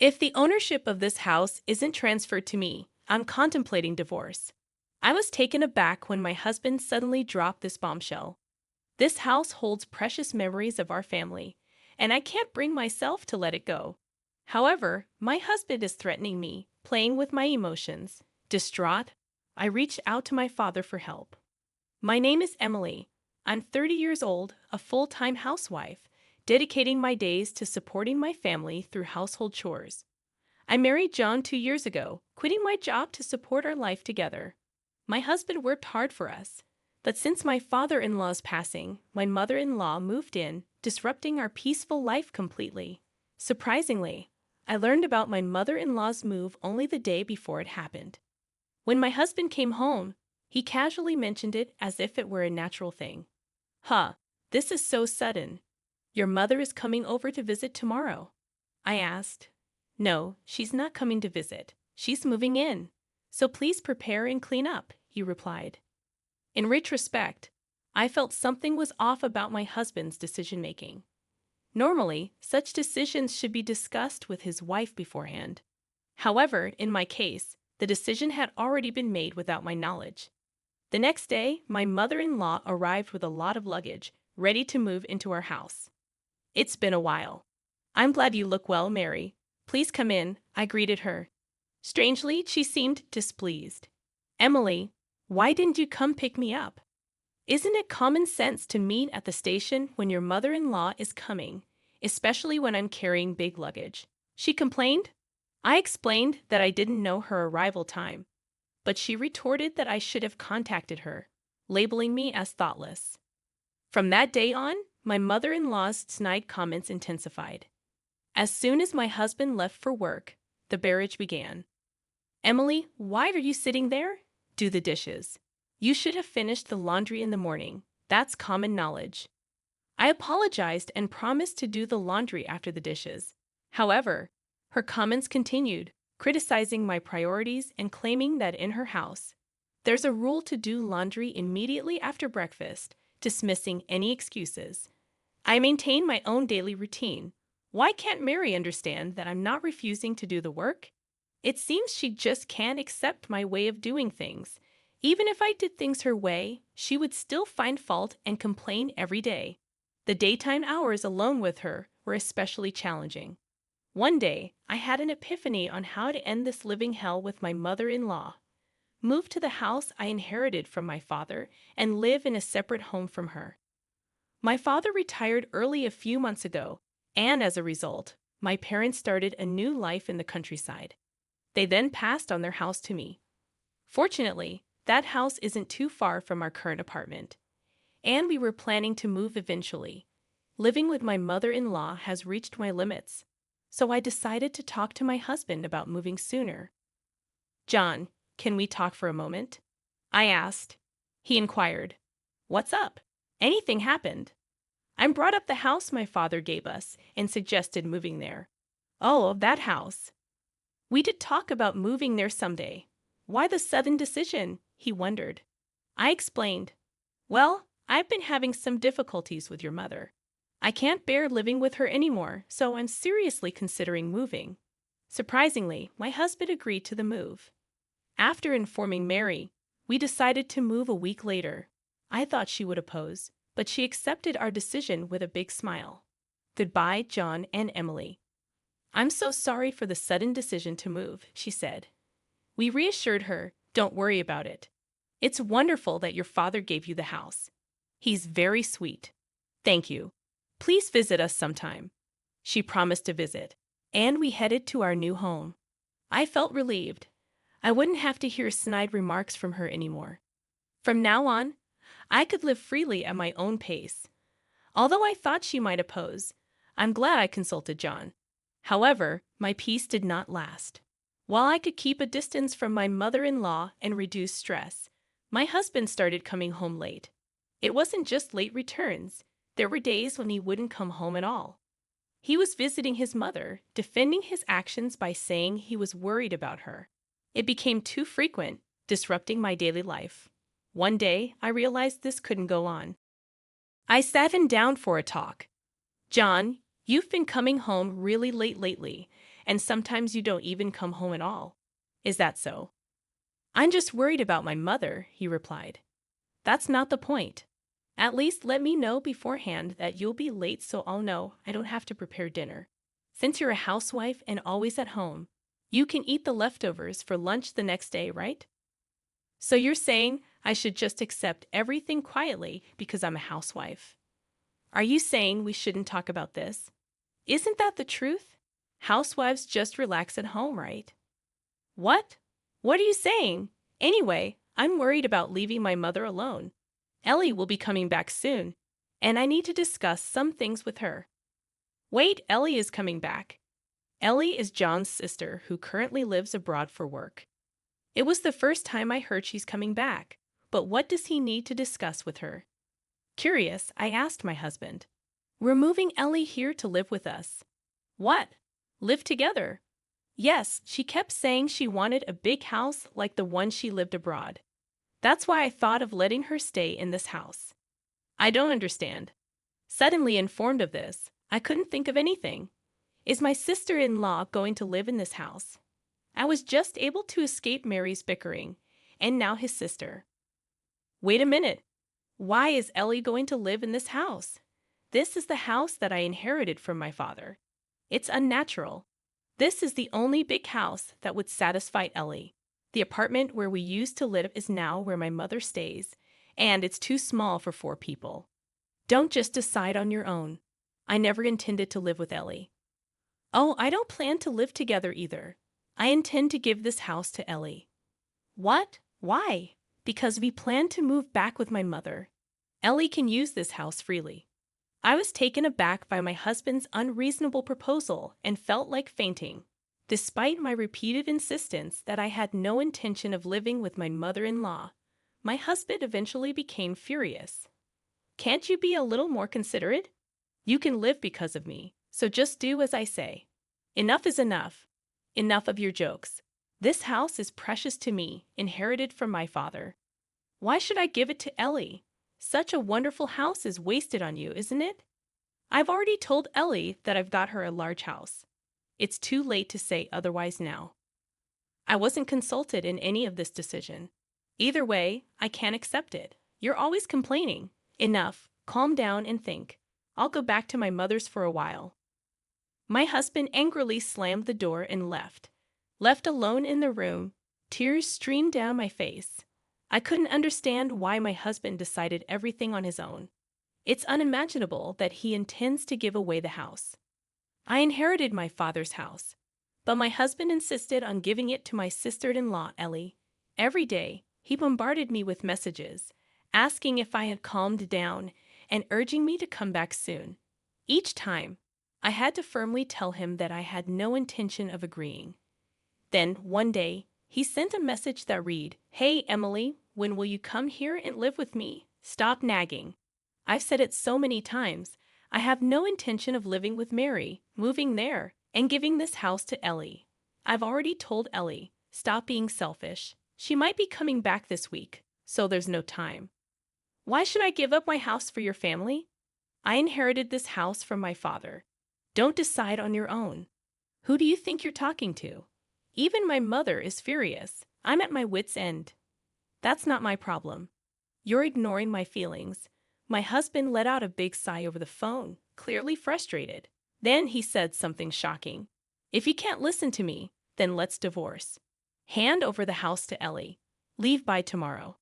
If the ownership of this house isn't transferred to me, I'm contemplating divorce. I was taken aback when my husband suddenly dropped this bombshell. This house holds precious memories of our family, and I can't bring myself to let it go. However, my husband is threatening me, playing with my emotions. Distraught, I reached out to my father for help. My name is Emily. I'm 30 years old, a full-time housewife, dedicating my days to supporting my family through household chores. I married John 2 years ago, quitting my job to support our life together. My husband worked hard for us, but since my father-in-law's passing, my mother-in-law moved in, disrupting our peaceful life completely. Surprisingly, I learned about my mother-in-law's move only the day before it happened. When my husband came home, he casually mentioned it as if it were a natural thing. Huh, this is so sudden. Your mother is coming over to visit tomorrow, I asked. No, she's not coming to visit. She's moving in. So please prepare and clean up, he replied. In retrospect, I felt something was off about my husband's decision-making. Normally, such decisions should be discussed with his wife beforehand. However, in my case, the decision had already been made without my knowledge. The next day, my mother-in-law arrived with a lot of luggage, ready to move into our house. It's been a while. I'm glad you look well, Mary. Please come in, I greeted her. Strangely, she seemed displeased. Emily, why didn't you come pick me up? Isn't it common sense to meet at the station when your mother-in-law is coming, especially when I'm carrying big luggage? She complained. I explained that I didn't know her arrival time, but she retorted that I should have contacted her, labeling me as thoughtless. From that day on, my mother-in-law's snide comments intensified. As soon as my husband left for work, the barrage began. Emily, why are you sitting there? Do the dishes. You should have finished the laundry in the morning. That's common knowledge. I apologized and promised to do the laundry after the dishes. However, her comments continued, criticizing my priorities and claiming that in her house, there's a rule to do laundry immediately after breakfast, dismissing any excuses. I maintain my own daily routine. Why can't Mary understand that I'm not refusing to do the work? It seems she just can't accept my way of doing things. Even if I did things her way, she would still find fault and complain every day. The daytime hours alone with her were especially challenging. One day, I had an epiphany on how to end this living hell with my mother-in-law. Move to the house I inherited from my father and live in a separate home from her. My father retired early a few months ago, and as a result, my parents started a new life in the countryside. They then passed on their house to me. Fortunately, that house isn't too far from our current apartment, and we were planning to move eventually. Living with my mother-in-law has reached my limits, so I decided to talk to my husband about moving sooner. John, can we talk for a moment? I asked. He inquired. What's up? Anything happened? I brought up the house my father gave us and suggested moving there. Oh, that house. We did talk about moving there someday. Why the sudden decision? He wondered. I explained. Well, I've been having some difficulties with your mother. I can't bear living with her anymore, so I'm seriously considering moving. Surprisingly, my husband agreed to the move. After informing Mary, we decided to move a week later. I thought she would oppose, but she accepted our decision with a big smile. Goodbye, John and Emily. I'm so sorry for the sudden decision to move, she said. We reassured her, don't worry about it. It's wonderful that your father gave you the house. He's very sweet. Thank you. Please visit us sometime. She promised to visit, and we headed to our new home. I felt relieved. I wouldn't have to hear snide remarks from her anymore. From now on, I could live freely at my own pace. Although I thought she might oppose, I'm glad I consulted John. However, my peace did not last. While I could keep a distance from my mother-in-law and reduce stress, my husband started coming home late. It wasn't just late returns. There were days when he wouldn't come home at all. He was visiting his mother, defending his actions by saying he was worried about her. It became too frequent, disrupting my daily life. One day, I realized this couldn't go on. I sat him down for a talk. John, you've been coming home really late lately, and sometimes you don't even come home at all. Is that so? I'm just worried about my mother, he replied. That's not the point. At least let me know beforehand that you'll be late so I'll know I don't have to prepare dinner. Since you're a housewife and always at home, you can eat the leftovers for lunch the next day, right? So you're saying I should just accept everything quietly because I'm a housewife? Are you saying we shouldn't talk about this? Isn't that the truth? Housewives just relax at home, right? What? What are you saying? Anyway, I'm worried about leaving my mother alone. Ellie will be coming back soon, and I need to discuss some things with her. Wait, Ellie is coming back. Ellie is John's sister who currently lives abroad for work. It was the first time I heard she's coming back, but what does he need to discuss with her? Curious, I asked my husband. We're moving Ellie here to live with us. What? Live together? Yes, she kept saying she wanted a big house like the one she lived abroad. That's why I thought of letting her stay in this house. I don't understand. Suddenly informed of this, I couldn't think of anything. Is my sister-in-law going to live in this house? I was just able to escape Mary's bickering, and now his sister. Wait a minute. Why is Ellie going to live in this house? This is the house that I inherited from my father. It's unnatural. This is the only big house that would satisfy Ellie. The apartment where we used to live is now where my mother stays, and it's too small for 4 people. Don't just decide on your own. I never intended to live with Ellie. Oh, I don't plan to live together either. I intend to give this house to Ellie. What? Why? Because we plan to move back with my mother. Ellie can use this house freely. I was taken aback by my husband's unreasonable proposal and felt like fainting. Despite my repeated insistence that I had no intention of living with my mother-in-law, my husband eventually became furious. Can't you be a little more considerate? You can live because of me, so just do as I say. Enough is enough. Enough of your jokes. This house is precious to me, inherited from my father. Why should I give it to Ellie? Such a wonderful house is wasted on you, isn't it? I've already told Ellie that I've got her a large house. It's too late to say otherwise now. I wasn't consulted in any of this decision. Either way, I can't accept it. You're always complaining. Enough. Calm down and think. I'll go back to my mother's for a while. My husband angrily slammed the door and left. Left alone in the room, tears streamed down my face. I couldn't understand why my husband decided everything on his own. It's unimaginable that he intends to give away the house. I inherited my father's house, but my husband insisted on giving it to my sister-in-law, Ellie. Every day, he bombarded me with messages, asking if I had calmed down and urging me to come back soon. Each time, I had to firmly tell him that I had no intention of agreeing. Then, one day, he sent a message that read, "Hey, Emily, when will you come here and live with me? Stop nagging. I've said it so many times. I have no intention of living with Mary, moving there, and giving this house to Ellie. I've already told Ellie, stop being selfish. She might be coming back this week, so there's no time. Why should I give up my house for your family? I inherited this house from my father. Don't decide on your own. Who do you think you're talking to? Even my mother is furious. I'm at my wit's end. That's not my problem. You're ignoring my feelings." My husband let out a big sigh over the phone, clearly frustrated. Then he said something shocking. "If you can't listen to me, then let's divorce. Hand over the house to Ellie. Leave by tomorrow."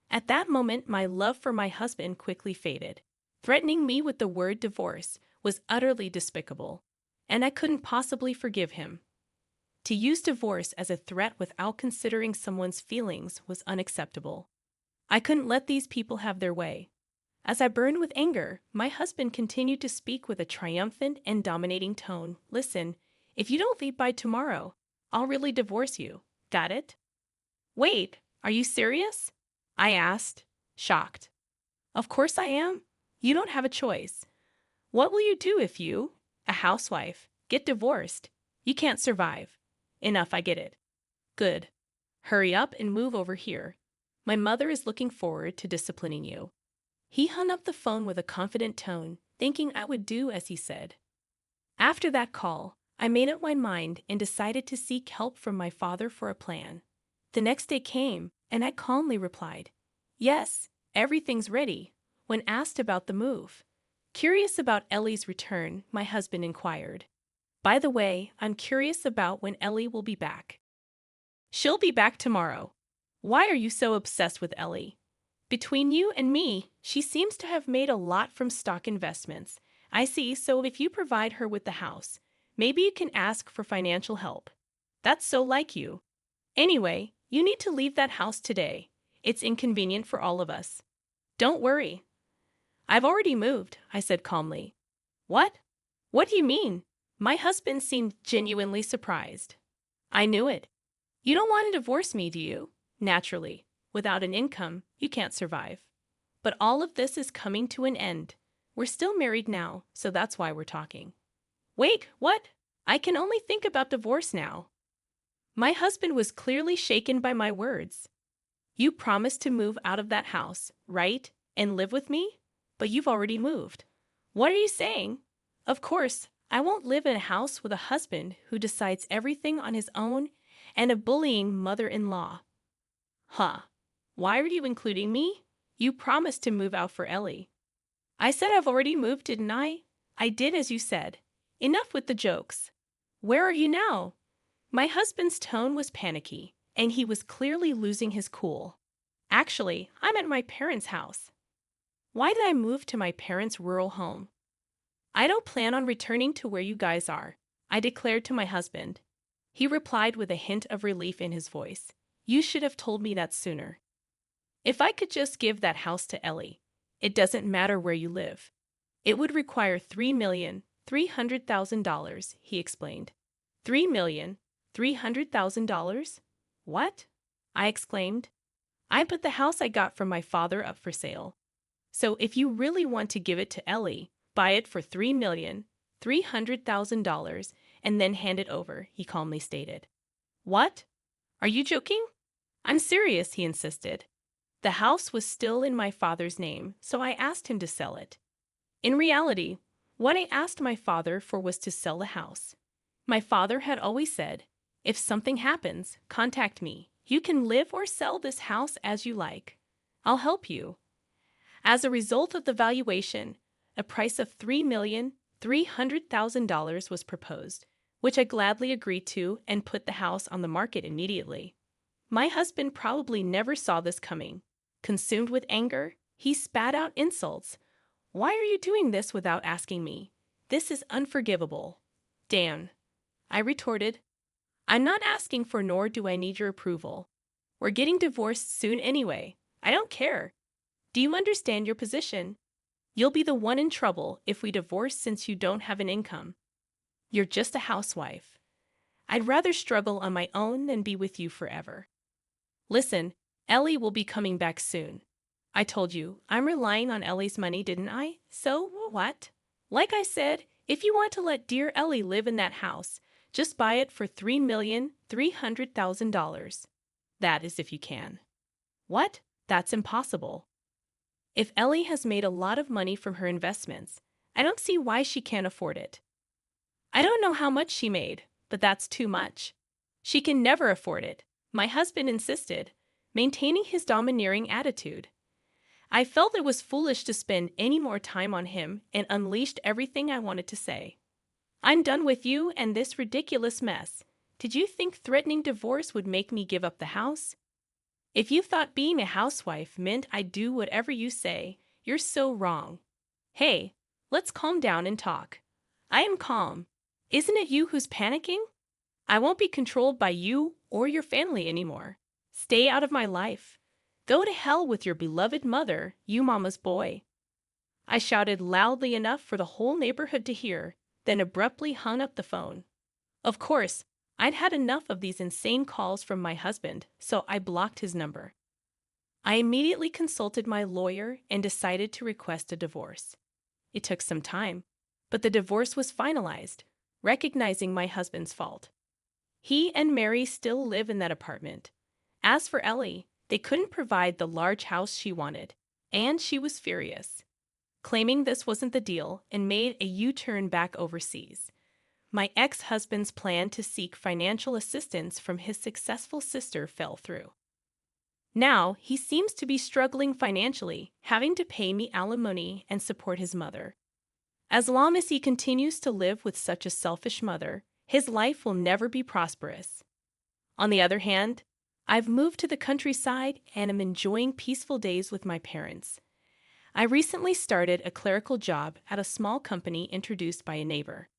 At that moment, my love for my husband quickly faded. Threatening me with the word divorce was utterly despicable, and I couldn't possibly forgive him. To use divorce as a threat without considering someone's feelings was unacceptable. I couldn't let these people have their way. As I burned with anger, my husband continued to speak with a triumphant and dominating tone. "Listen, if you don't leave by tomorrow, I'll really divorce you. Got it?" "Wait, are you serious?" I asked, shocked. "Of course I am. You don't have a choice. What will you do if you, a housewife, get divorced? You can't survive. Enough, I get it. Good. Hurry up and move over here. My mother is looking forward to disciplining you." He hung up the phone with a confident tone, thinking I would do as he said. After that call, I made up my mind and decided to seek help from my father for a plan. The next day came, and I calmly replied, "Yes, everything's ready," when asked about the move. Curious about Ellie's return, my husband inquired, "By the way, I'm curious about when Ellie will be back." "She'll be back tomorrow." "Why are you so obsessed with Ellie?" "Between you and me, she seems to have made a lot from stock investments. I see, so if you provide her with the house, maybe you can ask for financial help." "That's so like you. Anyway, you need to leave that house today. It's inconvenient for all of us." "Don't worry. I've already moved," I said calmly. "What? What do you mean?" My husband seemed genuinely surprised. "I knew it. You don't want to divorce me, do you?" "Naturally. Without an income, you can't survive. But all of this is coming to an end. We're still married now, so that's why we're talking." "Wait, what? I can only think about divorce now." My husband was clearly shaken by my words. "You promised to move out of that house, right, and live with me? But you've already moved." "What are you saying?" "Of course, I won't live in a house with a husband who decides everything on his own and a bullying mother-in-law." "Huh. Why are you including me? You promised to move out for Ellie." "I said I've already moved, didn't I?" "I did as you said. Enough with the jokes. Where are you now?" My husband's tone was panicky, and he was clearly losing his cool. "Actually, I'm at my parents' house." "Why did I move to my parents' rural home?" "I don't plan on returning to where you guys are," I declared to my husband. He replied with a hint of relief in his voice. "You should have told me that sooner. If I could just give that house to Ellie, it doesn't matter where you live. It would require $3,300,000, he explained. $3,300,000? What? I exclaimed. I put the house I got from my father up for sale. So if you really want to give it to Ellie, buy it for $3,300,000 and then hand it over, he calmly stated. What? Are you joking? I'm serious, he insisted. The house was still in my father's name, so I asked him to sell it. In reality, what I asked my father for was to sell the house. My father had always said, "If something happens, contact me. You can live or sell this house as you like. I'll help you." As a result of the valuation, a price of $3,300,000 was proposed, which I gladly agreed to and put the house on the market immediately. My husband probably never saw this coming. Consumed with anger, he spat out insults. "Why are you doing this without asking me? This is unforgivable." "Dan," I retorted, "I'm not asking for nor do I need your approval. We're getting divorced soon anyway. I don't care. Do you understand your position? You'll be the one in trouble if we divorce since you don't have an income. You're just a housewife. I'd rather struggle on my own than be with you forever. Listen, Ellie will be coming back soon. I told you, I'm relying on Ellie's money, didn't I? So what? Like I said, if you want to let dear Ellie live in that house, just buy it for $3,300,000. That is if you can." "What? That's impossible. If Ellie has made a lot of money from her investments, I don't see why she can't afford it." "I don't know how much she made, but that's too much. She can never afford it," my husband insisted, maintaining his domineering attitude. I felt it was foolish to spend any more time on him and unleashed everything I wanted to say. "I'm done with you and this ridiculous mess. Did you think threatening divorce would make me give up the house? If you thought being a housewife meant I'd do whatever you say, you're so wrong. Hey, let's calm down and talk." "I am calm. Isn't it you who's panicking? I won't be controlled by you or your family anymore. Stay out of my life. Go to hell with your beloved mother, you mama's boy." I shouted loudly enough for the whole neighborhood to hear, then abruptly hung up the phone. Of course, I'd had enough of these insane calls from my husband, so I blocked his number. I immediately consulted my lawyer and decided to request a divorce. It took some time, but the divorce was finalized, recognizing my husband's fault. He and Mary still live in that apartment. As for Ellie, they couldn't provide the large house she wanted, and she was furious, claiming this wasn't the deal and made a U-turn back overseas. My ex-husband's plan to seek financial assistance from his successful sister fell through. Now, he seems to be struggling financially, having to pay me alimony and support his mother. As long as he continues to live with such a selfish mother, his life will never be prosperous. On the other hand, I've moved to the countryside and am enjoying peaceful days with my parents. I recently started a clerical job at a small company introduced by a neighbor.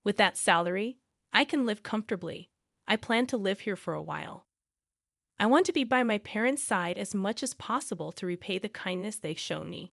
With that salary, I can live comfortably. I plan to live here for a while. I want to be by my parents' side as much as possible to repay the kindness they've shown me.